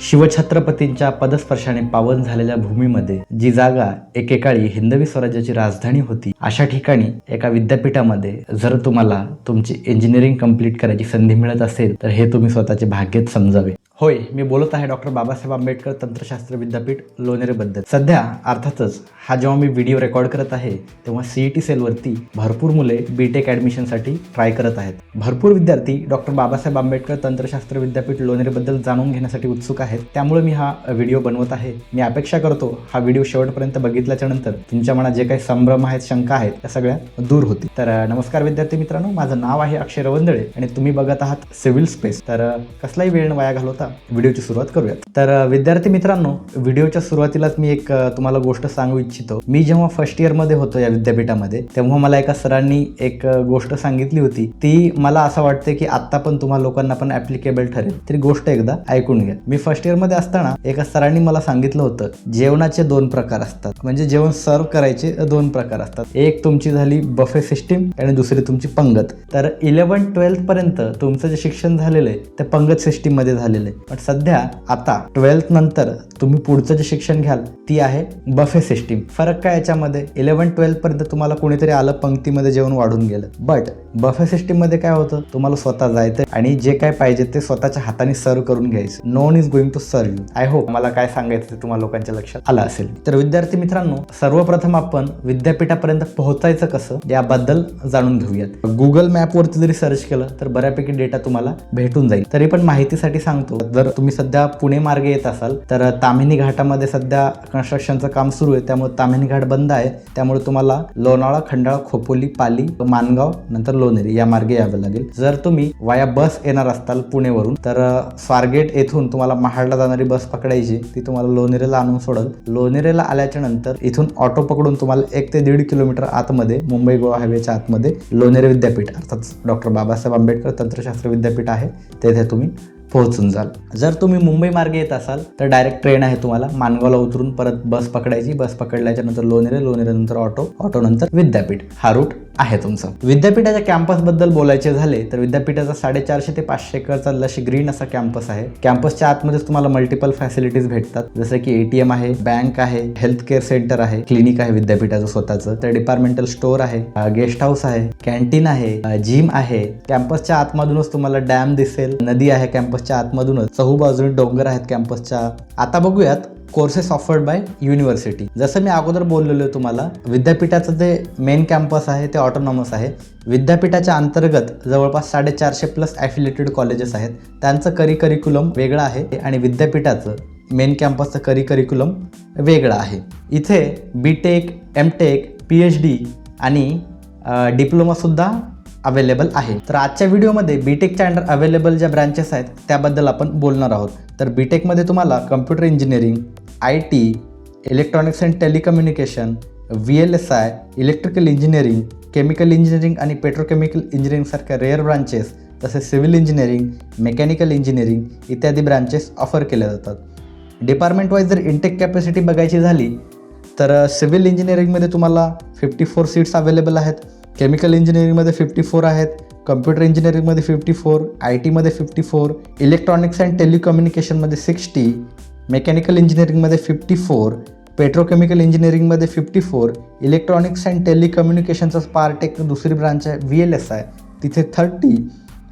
शिवछत्रपतींच्या पदस्पर्शाने पावन झालेल्या भूमीमध्ये जी जागा एकेकाळी हिंदवी स्वराज्याची राजधानी होती, अशा ठिकाणी एका विद्यापीठामध्ये जर तुम्हाला तुमची इंजिनिअरिंग कंप्लीट करायची संधी मिळत असेल तर हे तुम्ही स्वतःचे भाग्यच समजावे. होय, मी बोलत आहे डॉक्टर बाबासाहेब आंबेडकर तंत्रशास्त्र विद्यापीठ लोणेरेबद्दल. सध्या अर्थातच हा जेव्हा मी व्हिडिओ रेकॉर्ड करत आहे तेव्हा CET सेलवरती भरपूर मुले BTech ॲडमिशनसाठी ट्राय करत आहेत. भरपूर विद्यार्थी डॉक्टर बाबासाहेब आंबेडकर तंत्रशास्त्र विद्यापीठ लोणेरेबद्दल जाणून घेण्यासाठी उत्सुक आहेत. त्यामुळे मी हा व्हिडिओ बनवत आहे. मी अपेक्षा करतो हा व्हिडिओ शेवटपर्यंत बघितल्याच्या नंतर तुमच्या मनात जे काही संभ्रम आहेत, शंका आहेत, त्या सगळ्या दूर होतील. तर नमस्कार विद्यार्थी मित्रांनो, माझं नाव आहे अक्षय रवंदळे आणि तुम्ही बघत आहात सिव्हिल स्पेस. तर कसलाही वेळ वाया घालवता व्हिडिओची सुरुवात करूयात. तर विद्यार्थी मित्रांनो, व्हिडिओच्या सुरुवातीलाच मी एक तुम्हाला गोष्ट सांगू इच्छितो. मी जेव्हा फर्स्ट इयर मध्ये होतो या विद्यापीठामध्ये तेव्हा मला एका सरांनी एक गोष्ट सांगितली होती. ती मला असं वाटते की आता पण तुम्हा लोकांना पण ऍप्लिकेबल ठरेल. तरी गोष्ट एकदा ऐकून घ्या. मी फर्स्ट इयर मध्ये असताना एका सरांनी मला सांगितलं होतं, जेवणाचे 2 प्रकार असतात, म्हणजे जेवण सर्व करायचे 2 प्रकार असतात. एक तुमची झाली बफे सिस्टीम आणि दुसरी तुमची पंगत. तर 11-12 पर्यंत तुमचं जे शिक्षण झालेलं आहे ते पंगत सिस्टीम मध्ये झालेलं आहे. पण सध्या आता 12th नंतर तुम्ही पुढचं जे शिक्षण घ्याल ती आहे बफे सिस्टीम. फरक काय याच्यामध्ये, 11-12 पर्यंत तुम्हाला कोणीतरी आलं, पंक्तीमध्ये जेवण वाढून गेलं. बट बफे सिस्टीम मध्ये काय होतं, तुम्हाला स्वतः जायचं आणि जे काय पाहिजे ते स्वतःच्या हाताने सर्व करून घ्यायचं. No one is going to serve you. I hope मला काय सांगायचं ते तुम्हाला लोकांच्या लक्षात आलं असेल. तर विद्यार्थी मित्रांनो, सर्वप्रथम आपण विद्यापीठापर्यंत पोहोचायचं कसं याबद्दल जाणून घेऊयात. गुगल मॅपवरती जरी सर्च केलं तर बऱ्यापैकी डेटा तुम्हाला भेटून जाईल. तरी पण माहितीसाठी सांगतो, जर तुम्ही सध्या पुणे मार्गे येत असाल तर ताम्हिणी घाटामध्ये सध्या कन्स्ट्रक्शनचं काम सुरू आहे, त्यामुळे ताम्हिणी घाट बंद आहे. त्यामुळे तुम्हाला लोणावळा, खंडाळा, खोपोली, पाली, मानगाव नंतर लोणेरे या मार्गे यावं लागेल. जर तुम्ही वाया बस येणार असताल पुणेवरून तर स्वारगेट येथून तुम्हाला महाडला जाणारी बस पकडायची, ती तुम्हाला लोणेरेला आणून सोडल. लोणेरेला आल्याच्या नंतर इथून ऑटो पकडून तुम्हाला 1 ते 1.5 किलोमीटर आतमध्ये मुंबई गोवा हायवेच्या आतमध्ये लोणेरे विद्यापीठ अर्थात डॉक्टर बाबासाहेब आंबेडकर तंत्रशास्त्र विद्यापीठ आहे, तेथे तुम्ही पोहोचून जाल. जर तुम्ही मुंबई मार्गे येत असाल तर डायरेक्ट ट्रेन आहे, तुम्हाला मानगावला उतरून परत बस पकडायची. बस पकडल्याच्या नंतर लोणेरे, लोणेरे नंतर ऑटो नंतर विद्यापीठ. हा रूट आहे तुमचा. विद्यापीठाच्या कॅम्पस बद्दल बोलायचे झाले तर विद्यापीठाचा 450 ते 500 एकरचा लश ग्रीन असा कॅम्पस आहे. कॅम्पसच्या आतमध्येच तुम्हाला मल्टिपल फॅसिलिटीज भेटतात, जसं की ATM आहे, बँक आहे, हेल्थ केअर सेंटर आहे, क्लिनिक आहे विद्यापीठाचं स्वतःचं, तर डिपार्टमेंटल स्टोअर आहे, गेस्ट हाऊस आहे, कॅन्टीन आहे, जिम आहे. कॅम्पसच्या आतमधूनच तुम्हाला डॅम दिसेल, नदी आहे कॅम्पसच्या आतमधूनच, चहूबाजूने डोंगर आहेत कॅम्पसच्या. आता बघूयात कोर्सेस ऑफर्ड बाय युनिव्हर्सिटी. जसं मी अगोदर बोललेलो आहे तुम्हाला, विद्यापीठाचं जे मेन कॅम्पस आहे ते ऑटोनॉमस आहे. विद्यापीठाच्या अंतर्गत जवळपास 450+ ॲफिलिएटेड कॉलेजेस आहेत. त्यांचं करिक्युलम वेगळं आहे आणि विद्यापीठाचं मेन कॅम्पसचं करिक्युलम वेगळं आहे. इथे BTech, MTech, PhD आणि डिप्लोमासुद्धा अवेलेबल आहे. तर आजच्या व्हिडिओमध्ये BTechच्या अंडर अवेलेबल ज्या ब्रांचेस आहेत त्याबद्दल आपण बोलणार आहोत. तर BTechमध्ये तुम्हाला computer engineering, IT, electronics and telecommunication, VLSI, electrical engineering, chemical engineering आणि पेट्रोकेमिकल इंजिनिअरिंग सारख्या रेअर ब्रांचेस, तसेच सिव्हिल इंजिनिअरिंग, मेकॅनिकल इंजिनिअरिंग इत्यादी ब्रांचेस ऑफर केल्या जातात. डिपार्टमेंट वाईज जर इंटेक कॅपॅसिटी बघायची झाली तर सिव्हिल इंजिनिअरिंगमध्ये तुम्हाला 54 सीट्स अवेलेबल आहेत, केमिकल इंजिनिअरिंगमध्ये 54 आहेत, कम्प्युटर इंजिनिअरिंगमध्ये 54, IT मध्ये 54, इलेक्ट्रॉनिक्स अँड टेलिकम्युनिकेशनमध्ये 60, मेकॅनिकल इंजिनिअरिंगमध्ये 54, पेट्रोकेमिकल इंजिनिअरिंगमध्ये 54, इलेक्ट्रॉनिक्स अँड टेलिकम्युनिकेशनचा पार्ट एक दुसरी ब्रांच आहे VLSI, तिथे 30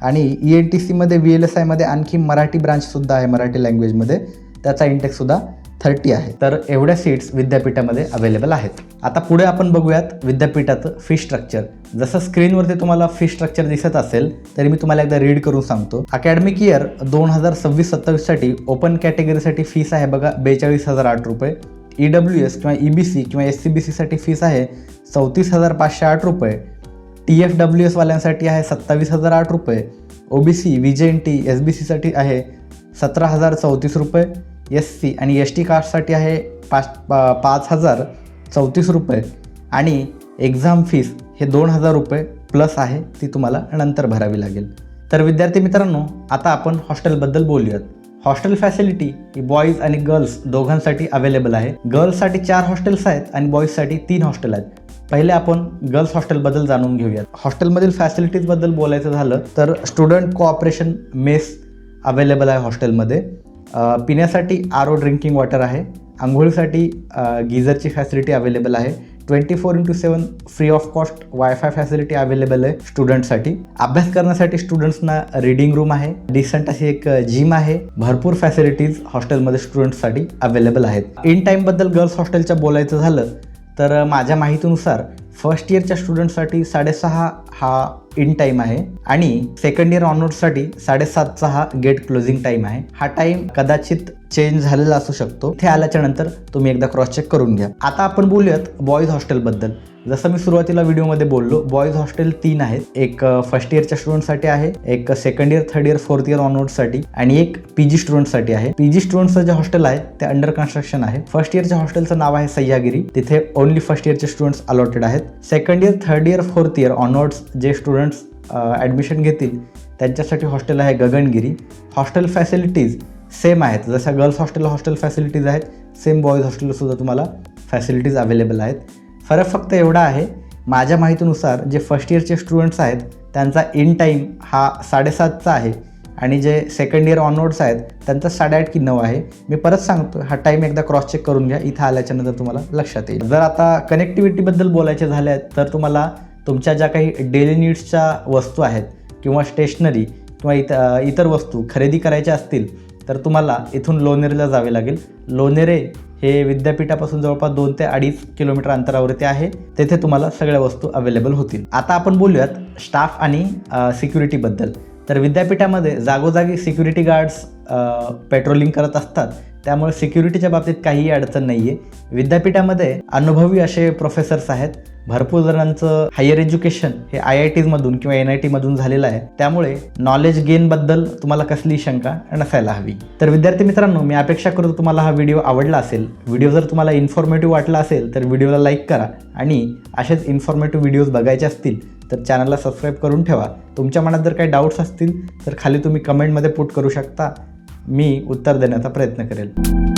आणि ENTCमध्ये VLSIमध्ये आणखी मराठी ब्रांचसुद्धा आहे, मराठी लँग्वेजमध्ये, त्याचा इंटेक्ससुद्धा 30 आहे. तर एवढ्या सीट्स विद्यापीठामध्ये अवेलेबल आहेत. आता पुढे आपण बघूयात विद्यापीठाचं फी स्ट्रक्चर. जसं स्क्रीनवरती तुम्हाला फी स्ट्रक्चर दिसत असेल तरी मी तुम्हाला एकदा रीड करून सांगतो. अकॅडमिक इयर 2026-27 साठी ओपन कॅटेगरीसाठी फीस आहे बघा 42,008 रुपये. EWS किंवा EBC किंवा SCBC साठी फीस आहे 34,508 रुपये. TFWS वाल्यांसाठी आहे 27,008 रुपये. OBC, VJNT, SBC साठी आहे 17,034 रुपये. SC आणि ST कास्टसाठी आहे 5,034 रुपये आणि एक्झाम फीस हे 2,000 रुपये प्लस आहे, ती तुम्हाला नंतर भरावी लागेल. तर विद्यार्थी मित्रांनो, आता आपण हॉस्टेलबद्दल बोलूयात. हॉस्टेल फॅसिलिटी ही बॉईज आणि गर्ल्स दोघांसाठी अवेलेबल आहे. गर्ल्ससाठी 4 हॉस्टेल्स आहेत आणि बॉईजसाठी 3 हॉस्टेल आहेत. पहिले आपण गर्ल्स हॉस्टेलबद्दल जाणून घेऊयात. हॉस्टेलमधील फॅसिलिटीजबद्दल बोलायचं झालं तर स्टुडंट कोऑपरेशन मेस अवेलेबल आहे हॉस्टेलमध्ये. पिण्यासाठी RO ड्रिंकिंग वॉटर आहे. आंघोळीसाठी गिझरची फॅसिलिटी अवेलेबल आहे. 24x7 free of cost wifi facility available आहे स्टुडंटसाठी. अभ्यास करण्यासाठी स्टुडंट्सना रीडिंग रूम आहे. डिसेंट अशी एक जिम आहे. भरपूर फॅसिलिटीज हॉस्टेलमध्ये स्टुडंट्ससाठी अवेलेबल आहेत. इन टाईमबद्दल गर्ल्स हॉस्टेलच्या बोलायचं झालं तर माझ्या माहितीनुसार फर्स्ट इयरच्या स्टुडंटसाठी 6:30 हा इन टाईम आहे आणि सेकंड इयर ऑनवर्डसाठी 7:30 हा गेट क्लोजिंग टाईम आहे. हा टाईम कदाचित चेंज झालेला असू शकतो. इथे आल्याच्या नंतर तुम्ही एकदा क्रॉस चेक करून घ्या. आता आपण बोलूयात बॉईज हॉस्टेलबद्दल. जसं मी सुरुवातीला व्हिडिओमध्ये बोललो, बॉईज हॉस्टेल 3 आहेत. एक फर्स्ट इयरच्या स्टुडंटसाठी आहे, एक second year, third year, fourth year ऑनवर्डसाठी आणि एक PG स्टुडंटसाठी आहे. PG स्टुडंटचं जे हॉस्टेल आहे ते अंडर कन्स्ट्रक्शन आहे. फर्स्ट इयरच्या हॉस्टेलचं नाव आहे सह्यागिरी. तिथे ओनली फर्स्ट इयरचे स्टुडंट्स अलॉटेड आहेत. Second year, third year, fourth year onwards जे स्टुडंट्स ॲडमिशन घेतील त्यांच्यासाठी हॉस्टेल आहे गगनगिरी. हॉस्टेल फॅसिलिटीज सेम आहेत. जशा गर्ल्स हॉस्टेलला हॉस्टेल फॅसिलिटीज आहेत, सेम बॉईज हॉस्टेलसुद्धा तुम्हाला फॅसिलिटीज अवेलेबल आहेत. फरक फक्त एवढा आहे, माझ्या माहितीनुसार जे फर्स्ट इयरचे स्टुडंट्स आहेत त्यांचा इन टाईम हा 7:30चा आहे आणि जे सेकंड इयर ऑनवर्ड्स आहेत त्यांचा 8:30 की 9 आहे. मी परत सांगतो, हा टाईम एकदा क्रॉस चेक करून घ्या. इथं आल्याच्यानंतर तुम्हाला लक्षात येईल. जर आता कनेक्टिव्हिटीबद्दल बोलायचे झाले तर तुम्हाला तुमच्या ज्या काही डेली नीड्सच्या वस्तू आहेत किंवा स्टेशनरी किंवा इतर वस्तू खरेदी करायच्या असतील तर तुम्हाला इथून लोणेरेला जावे लागेल. लोणेरे हे विद्यापीठापासून जवळपास 2 ते 2.5 किलोमीटर अंतरावरती आहे. तेथे तुम्हाला सगळ्या वस्तू अवेलेबल होतील. आता आपण बोलूयात स्टाफ आणि सिक्युरिटीबद्दल. तर विद्यापीठामध्ये जागोजागी सिक्युरिटी गार्ड्स पेट्रोलिंग करत असतात, त्यामुळे सिक्युरिटीच्या बाबतीत काहीही अडचण नाही आहे. विद्यापीठामध्ये अनुभवी असे प्रोफेसर्स आहेत. भरपूर जणांचं हायर एज्युकेशन हे IITमधून किंवा NITमधून झालेलं आहे, त्यामुळे नॉलेज गेनबद्दल तुम्हाला कसलीही शंका नसायला हवी. तर विद्यार्थी मित्रांनो, मी अपेक्षा करतो तुम्हाला हा व्हिडिओ आवडला असेल. व्हिडिओ जर तुम्हाला इन्फॉर्मेटिव्ह वाटला असेल तर व्हिडिओला लाईक करा आणि असेच इन्फॉर्मेटिव्ह व्हिडिओज बघायचे असतील तर चॅनलला सबस्क्राईब करून ठेवा. तुमच्या मनात जर काही डाऊट्स असतील तर खाली तुम्ही कमेंटमध्ये पुट करू शकता. मी उत्तर देण्याचा प्रयत्न करेल.